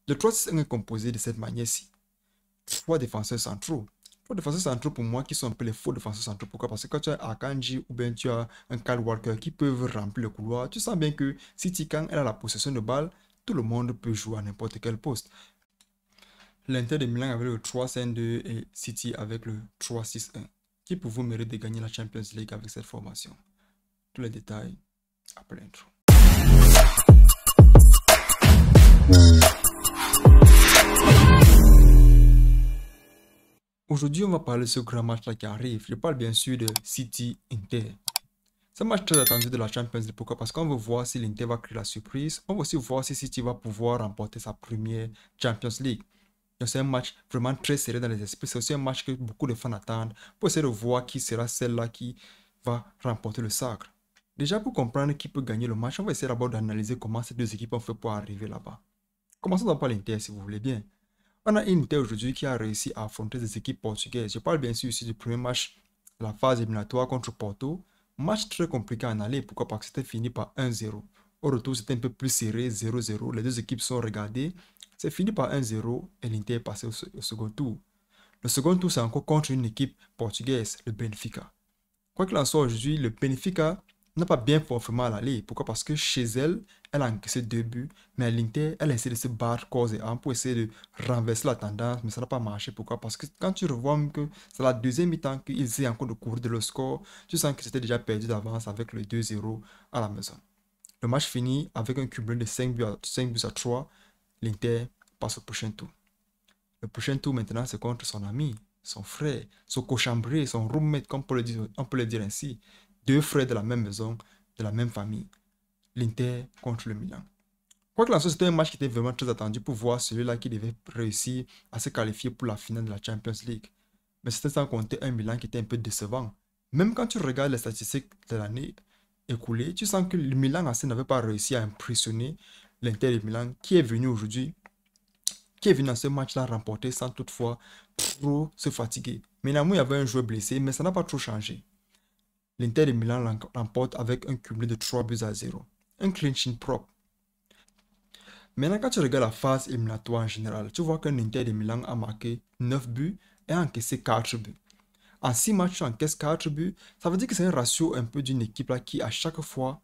Le 3-6-1 est composé de cette manière-ci. 3 défenseurs centraux. 3 défenseurs centraux pour moi qui sont un peu les faux défenseurs centraux. Pourquoi? Parce que quand tu as Akanji ou bien tu as un Kyle Walker qui peuvent remplir le couloir, tu sens bien que City, quand elle a la possession de balle, tout le monde peut jouer à n'importe quel poste. L'Inter de Milan avec le 3-5-2 et City avec le 3-6-1. Qui pour vous mérite de gagner la Champions League avec cette formation? Tous les détails après l'intro. Aujourd'hui, on va parler de ce grand match-là qui arrive. Je parle bien sûr de City-Inter. C'est un match très attendu de la Champions League. Pourquoi? Parce qu'on veut voir si l'Inter va créer la surprise. On veut aussi voir si City va pouvoir remporter sa première Champions League. C'est un match vraiment très serré dans les esprits. C'est aussi un match que beaucoup de fans attendent pour essayer de voir qui sera celle-là qui va remporter le sacre. Déjà, pour comprendre qui peut gagner le match, on va essayer d'abord d'analyser comment ces deux équipes ont fait pour arriver là-bas. Commençons d'abord par l'Inter, si vous voulez bien. On a une Inter aujourd'hui qui a réussi à affronter des équipes portugaises. Je parle bien sûr ici du premier match de la phase éliminatoire contre Porto. Match très compliqué en aller. Pourquoi? Parce que c'était fini par 1-0. Au retour, c'était un peu plus serré, 0-0. Les deux équipes sont regardées. C'est fini par 1-0 et l'Inter est passé au second tour. Le second tour, c'est encore contre une équipe portugaise, le Benfica. Quoi qu'il en soit, aujourd'hui, le Benfica n'a pas bien performé à l'aller. Pourquoi? Parce que chez elle, elle a encaissé 2 buts, mais à l'Inter, elle a essayé de se battre corps et âme pour essayer de renverser la tendance, mais ça n'a pas marché. Pourquoi? Parce que quand tu revois que c'est la deuxième mi-temps qu'ils essaient encore de couvrir de leur score, tu sens que c'était déjà perdu d'avance avec le 2-0 à la maison. Le match finit avec un cumulé de 5 buts à 3. L'Inter passe au prochain tour. Le prochain tour maintenant, c'est contre son ami, son frère, son cochambré, son roommate, comme on peut le dire ainsi. 2 frères de la même maison, de la même famille. L'Inter contre le Milan. Quoi qu'il en soit, c'était un match qui était vraiment très attendu pour voir celui-là qui devait réussir à se qualifier pour la finale de la Champions League. Mais c'était sans compter un Milan qui était un peu décevant. Même quand tu regardes les statistiques de l'année écoulée, tu sens que le Milan n'avait pas réussi à impressionner l'Inter de Milan qui est venu aujourd'hui, qui est venu dans ce match-là remporter sans toutefois trop se fatiguer. Mais il y avait un joueur blessé, mais ça n'a pas trop changé. L'Inter de Milan remporte avec un cumulé de 3 buts à 0. Un clean sheet propre. Maintenant, quand tu regardes la phase éliminatoire en général, tu vois qu'un Inter de Milan a marqué 9 buts et a encaissé 4 buts. En 6 matchs, tu encaisses 4 buts. Ça veut dire que c'est un ratio un peu d'une équipe là qui, à chaque fois,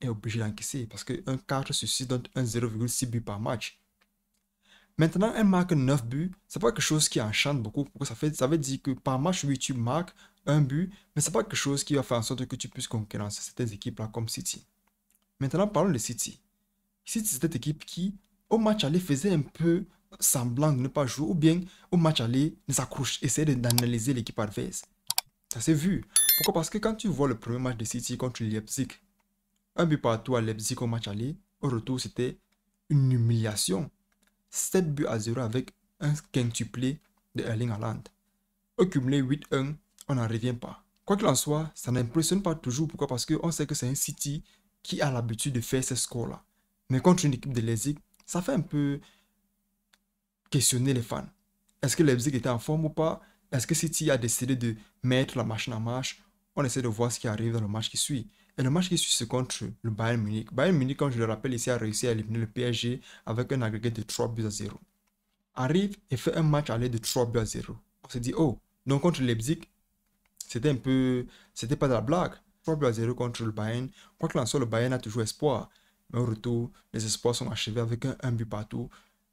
est obligée d'encaisser. Parce qu'un 4 sur 6 donne un 0,6 buts par match. Maintenant, elle marque 9 buts. C'est pas quelque chose qui enchante beaucoup. Ça veut dire que par match, oui, tu marques un but, mais c'est pas quelque chose qui va faire en sorte que tu puisses concurrencer certaines équipes-là comme City. Maintenant, parlons de City. City, c'est cette équipe qui, au match aller, faisait un peu semblant de ne pas jouer, ou bien au match aller, essayait d'analyser l'équipe adverse. Ça s'est vu. Pourquoi? Parce que quand tu vois le premier match de City contre Leipzig, un but partout à Leipzig au match aller, au retour, c'était une humiliation. 7 buts à 0 avec un quintuplé de Erling Haaland. Au cumulé 8-1, on n'en revient pas. Quoi qu'il en soit, ça n'impressionne pas toujours. Pourquoi? Parce qu'on sait que c'est un City qui a l'habitude de faire ces scores-là. Mais contre une équipe de Leipzig, ça fait un peu questionner les fans. Est-ce que Leipzig était en forme ou pas? Est-ce que City a décidé de mettre la machine en marche? On essaie de voir ce qui arrive dans le match qui suit. Et le match qui suit, c'est contre le Bayern Munich. Bayern Munich, comme je le rappelle ici, a réussi à éliminer le PSG avec un agrégé de 3 buts à 0. Arrive et fait un match aller de 3 buts à 0. On se dit, oh, donc contre Leipzig, c'était pas de la blague. 3 buts à 0 contre le Bayern. Quoi qu'il en soit, le Bayern a toujours espoir. Mais au retour, les espoirs sont achevés avec un but partout.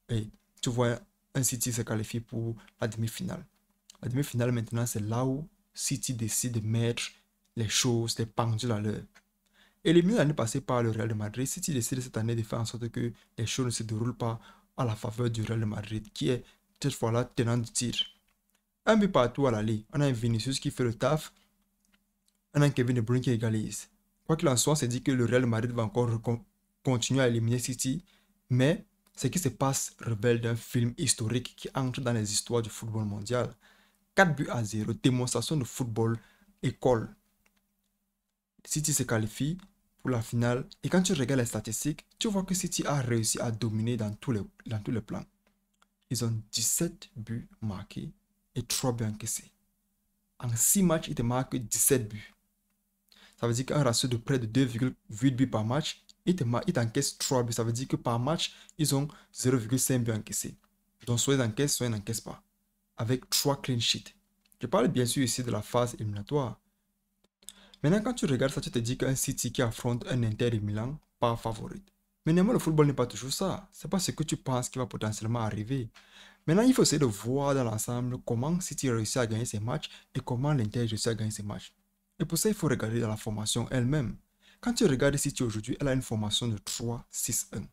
Et tu vois, un City se qualifie pour la demi-finale. La demi-finale, maintenant, c'est là où City décide de mettre les choses, les pendules à l'heure. Éliminé l'année passée par le Real de Madrid, City décide cette année de faire en sorte que les choses ne se déroulent pas à la faveur du Real de Madrid, qui est cette fois-là tenant du titre. Un but partout à l'aller. On a un Vinicius qui fait le taf. On a un Kevin De Bruyne qui égalise. Quoi qu'il en soit, c'est dit que le Real de Madrid va encore continuer à éliminer City, mais ce qui se passe révèle d'un film historique qui entre dans les histoires du football mondial. 4 buts à 0, démonstration de football école. City se qualifie pour la finale et quand tu regardes les statistiques, tu vois que City a réussi à dominer dans tous les plans. Ils ont 17 buts marqués et 3 buts encaissés. En 6 matchs, ils te marquent 17 buts. Ça veut dire qu'un ratio de près de 2,8 buts par match, Ils t'encaissent 3 buts. Ça veut dire que par match, ils ont 0,5 buts encaissés. Donc, soit ils encaissent, soit ils n'encaissent pas. Avec 3 clean sheets. Je parle bien sûr ici de la phase éliminatoire. Maintenant, quand tu regardes ça, tu te dis qu'un City qui affronte un Inter de Milan, pas favori. Mais néanmoins, le football n'est pas toujours ça. C'est pas ce que tu penses qui va potentiellement arriver. Maintenant, il faut essayer de voir dans l'ensemble comment City réussit à gagner ses matchs et comment l'Inter réussit à gagner ses matchs. Et pour ça, il faut regarder dans la formation elle-même. Quand tu regardes City aujourd'hui, elle a une formation de 3-6-1.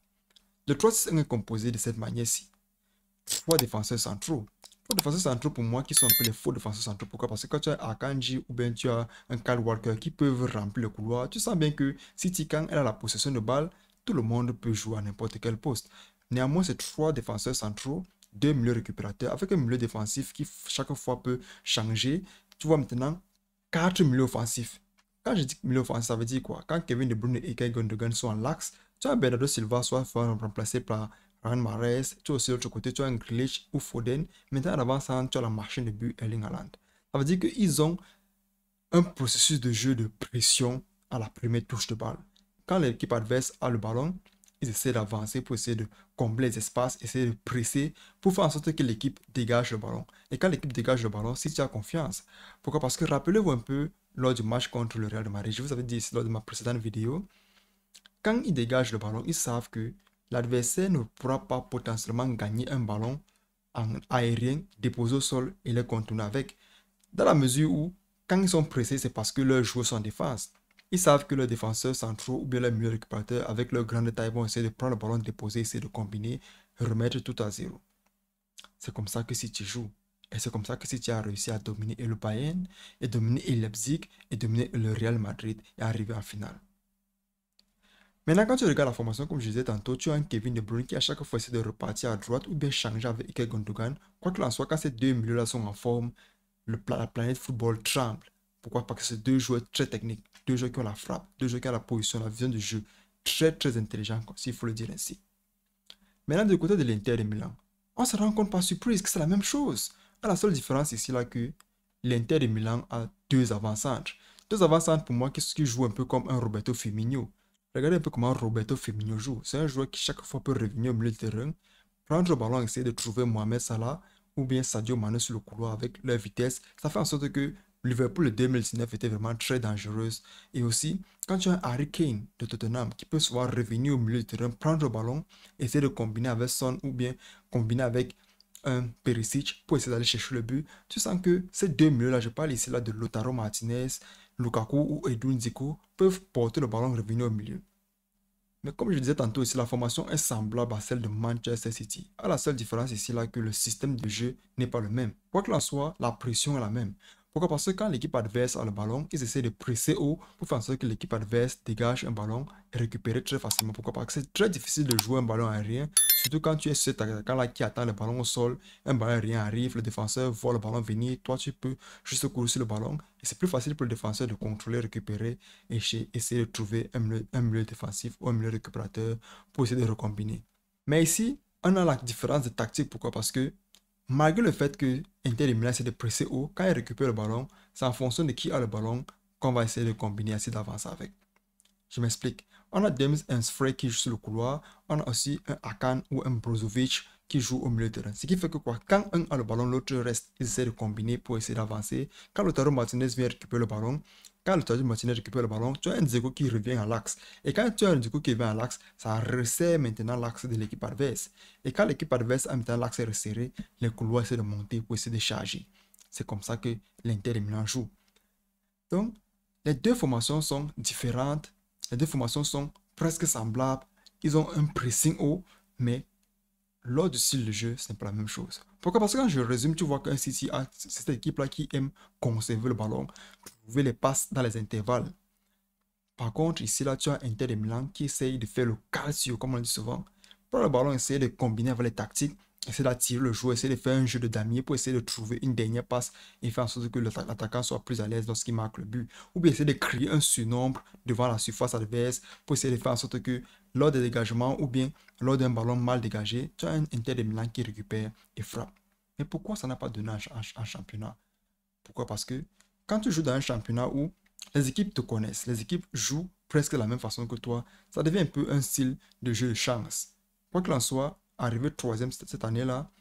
Le 3-6-1 est composé de cette manière-ci. 3 défenseurs centraux. 3 défenseurs centraux pour moi qui sont un peu les faux défenseurs centraux. Pourquoi? Parce que quand tu as Akanji ou bien tu as un Kyle Walker qui peuvent remplir le couloir, tu sens bien que City, quand elle a la possession de balle, tout le monde peut jouer à n'importe quel poste. Néanmoins, c'est 3 défenseurs centraux, 2 milieux récupérateurs, avec un milieu défensif qui chaque fois peut changer. Tu vois maintenant 4 milieux offensifs. Quand je dis milieu offensif, ça veut dire quoi? Quand Kevin De Bruyne et Ilkay Gundogan sont en l'axe, tu as Bernardo Silva soit remplacé par Ryan Mahrez, tu as aussi de l'autre côté, tu as un Grealish ou Foden. Maintenant, en avant-centre, tu as la machine de but Erling Haaland. Ça veut dire qu'ils ont un processus de jeu de pression à la première touche de balle. Quand l'équipe adverse a le ballon, ils essaient d'avancer pour essayer de combler les espaces, essayer de presser pour faire en sorte que l'équipe dégage le ballon. Et quand l'équipe dégage le ballon, si tu as confiance. Pourquoi? Parce que rappelez-vous un peu lors du match contre le Real de Madrid, je vous avais dit ici lors de ma précédente vidéo, quand ils dégagent le ballon, ils savent que l'adversaire ne pourra pas potentiellement gagner un ballon en aérien, déposé au sol et le contourner avec. Dans la mesure où, quand ils sont pressés, c'est parce que leurs joueurs sont en défense. Ils savent que leurs défenseurs centraux ou bien leurs milieux récupérateurs, avec leur grande taille, vont essayer de prendre le ballon déposé, essayer de combiner, remettre tout à zéro. C'est comme ça que si tu joues. Et c'est comme ça que si tu as réussi à dominer le Bayern, et dominer le Leipzig, et dominer le Real Madrid, et arriver en finale. Maintenant, quand tu regardes la formation, comme je disais tantôt, tu as un Kevin De Bruyne qui à chaque fois essaie de repartir à droite ou bien changer avec Ilkay Gundogan. Quoi qu'il en soit, quand ces deux milieux-là sont en forme, la planète football tremble. Pourquoi? Parce que c'est deux joueurs très techniques, deux joueurs qui ont la frappe, deux joueurs qui ont la position, la vision du jeu, très très intelligents, s'il faut le dire ainsi. Maintenant, du côté de l'Inter de Milan, on se rend compte par surprise que c'est la même chose. La seule différence ici, là, que l'Inter de Milan a deux avant-centres. Deux avant-centres pour moi qui jouent un peu comme un Roberto Firmino. Regardez un peu comment Roberto Firmino joue. C'est un joueur qui chaque fois peut revenir au milieu de terrain, prendre le ballon, essayer de trouver Mohamed Salah ou bien Sadio Mané sur le couloir avec leur vitesse. Ça fait en sorte que Liverpool 2019 était vraiment très dangereuse. Et aussi, quand tu as un Harry Kane de Tottenham qui peut souvent revenir au milieu du terrain, prendre le ballon, essayer de combiner avec Son ou bien combiner avec un Perisic pour essayer d'aller chercher le but, tu sens que ces deux milieux-là, je parle ici là de Lautaro Martinez, Lukaku ou Edouin Zico, peuvent porter le ballon revenir au milieu. Mais comme je disais tantôt ici, la formation est semblable à celle de Manchester City. La seule différence ici là que le système de jeu n'est pas le même. Quoi qu'il en soit, la pression est la même. Pourquoi? Parce que quand l'équipe adverse a le ballon, ils essaient de presser haut pour faire en sorte que l'équipe adverse dégage un ballon et récupérer très facilement. Pourquoi? Parce que c'est très difficile de jouer un ballon aérien, surtout quand tu es cet attaquant là qui attend le ballon au sol, un ballon aérien arrive, le défenseur voit le ballon venir, toi tu peux juste courir sur le ballon et c'est plus facile pour le défenseur de contrôler, récupérer et essayer de trouver un milieu défensif ou un milieu récupérateur pour essayer de recombiner. Mais ici, on a la différence de tactique. Pourquoi? Parce que malgré le fait que Inter de Milan essaie de presser haut, quand il récupère le ballon, c'est en fonction de qui a le ballon qu'on va essayer de combiner, essayer d'avancer avec. Je m'explique. On a James Ensfrey qui joue sur le couloir. On a aussi un Akan ou un Brozovic qui joue au milieu de terrain. Ce qui fait que quoi, quand un a le ballon, l'autre reste. Ils essaient de combiner pour essayer d'avancer. Quand Lautaro Martinez vient récupérer le ballon, quand Lautaro Martinez récupère le ballon, tu as un Dzeko qui revient à l'axe. Et quand tu as un Dzeko qui revient à l'axe, ça resserre maintenant l'axe de l'équipe adverse. Et quand l'équipe adverse a maintenant l'axe resserré, les couloirs essaient de monter pour essayer de charger. C'est comme ça que l'Inter de Milan joue. Donc, les deux formations sont différentes. Les deux formations sont presque semblables. Ils ont un pressing haut, mais lors du style de jeu, ce n'est pas la même chose. Pourquoi? Parce que quand je résume, tu vois qu'un City a cette équipe-là qui aime conserver le ballon, trouver les passes dans les intervalles. Par contre, ici, là, tu as Inter de Milan qui essaye de faire le calcio, comme on dit souvent. Prendre le ballon, essayer de combiner avec les tactiques, essayer d'attirer le joueur, essayer de faire un jeu de damier pour essayer de trouver une dernière passe et faire en sorte que l'attaquant soit plus à l'aise lorsqu'il marque le but. Ou bien essayer de créer un surnombre devant la surface adverse pour essayer de faire en sorte que lors des dégagements ou bien lors d'un ballon mal dégagé, tu as un Inter de Milan qui récupère et frappe. Mais pourquoi ça n'a pas donné en championnat? Pourquoi? Parce que quand tu joues dans un championnat où les équipes te connaissent, les équipes jouent presque de la même façon que toi, ça devient un peu un style de jeu de chance. Quoi qu'il en soit, arrivé troisième cette année-là,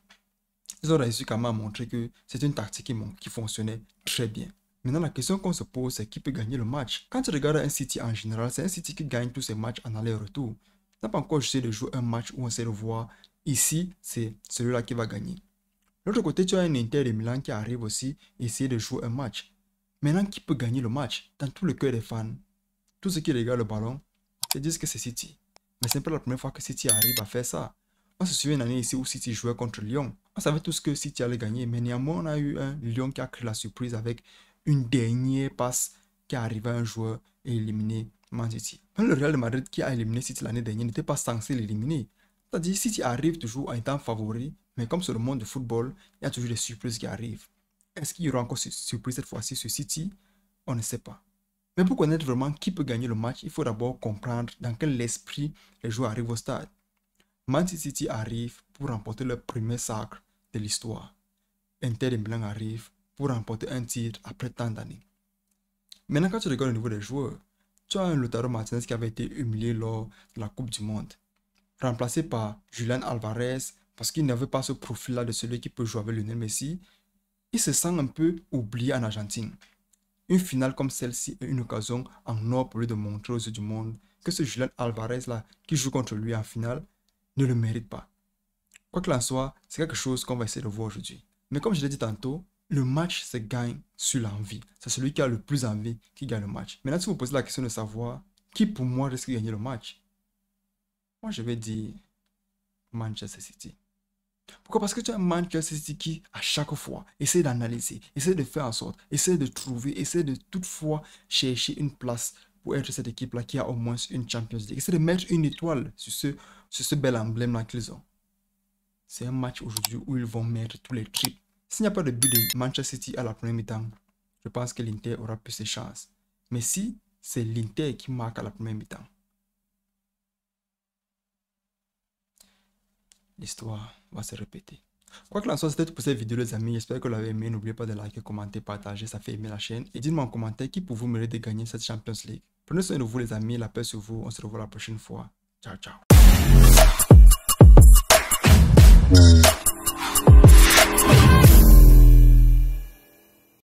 ils ont réussi quand même à montrer que c'est une tactique qui fonctionnait très bien. Maintenant, la question qu'on se pose, c'est qui peut gagner le match. Quand tu regardes un City en général, c'est un City qui gagne tous ses matchs en aller-retour. Tu n'as pas encore essayé de jouer un match où on sait de voir, ici, c'est celui-là qui va gagner. De l'autre côté, tu as un Inter de Milan qui arrive aussi essayer de jouer un match. Maintenant, qui peut gagner le match? Dans tout le cœur des fans, tous ceux qui regardent le ballon se disent que c'est City. Mais ce n'est pas la première fois que City arrive à faire ça. On se souvient une année ici où City jouait contre Lyon. On savait tous que City allait gagner, mais néanmoins, on a eu un Lyon qui a créé la surprise avec une dernière passe qui est arrivée à un joueur et éliminé Man City. Même le Real de Madrid qui a éliminé City l'année dernière n'était pas censé l'éliminer. C'est-à-dire, City arrive toujours en étant favori, mais comme c'est le monde du football, il y a toujours des surprises qui arrivent. Est-ce qu'il y aura encore une surprise cette fois-ci sur City? On ne sait pas. Mais pour connaître vraiment qui peut gagner le match, il faut d'abord comprendre dans quel esprit les joueurs arrivent au stade. Manchester City arrive pour remporter le premier sacre de l'histoire. Inter de Milan arrive pour remporter un titre après tant d'années. Maintenant, quand tu regardes au niveau des joueurs, tu as un Lautaro Martinez qui avait été humilié lors de la Coupe du Monde, remplacé par Julián Alvarez parce qu'il n'avait pas ce profil-là de celui qui peut jouer avec Lionel Messi. Il se sent un peu oublié en Argentine. Une finale comme celle-ci est une occasion en or pour lui de montrer aux yeux du monde que ce Julián Alvarez-là qui joue contre lui en finale ne le mérite pas. Quoi qu'il en soit, c'est quelque chose qu'on va essayer de voir aujourd'hui. Mais comme je l'ai dit tantôt, le match se gagne sur l'envie. C'est celui qui a le plus envie qui gagne le match. Maintenant, si vous posez la question de savoir qui pour moi risque de gagner le match, moi je vais dire Manchester City. Pourquoi? Parce que tu as un Manchester City qui, à chaque fois, essaie d'analyser, essaie de faire en sorte, essaie de trouver, essaie de toutefois chercher une place pour être cette équipe-là qui a au moins une Champions League. Essaie de mettre une étoile sur ce bel emblème-là qu'ils ont. C'est un match aujourd'hui où ils vont mettre tous les triples. S'il n'y a pas de but de Manchester City à la première mi-temps, je pense que l'Inter aura plus de chances. Mais si c'est l'Inter qui marque à la première mi-temps, l'histoire va se répéter. Quoi qu'il en soit, c'était tout pour cette vidéo les amis. J'espère que vous l'avez aimé. N'oubliez pas de liker, commenter, partager. Ça fait aimer la chaîne. Et dites-moi en commentaire qui pour vous mérite de gagner cette Champions League. Prenez soin de vous les amis. La paix sur vous. On se revoit la prochaine fois. Ciao, ciao.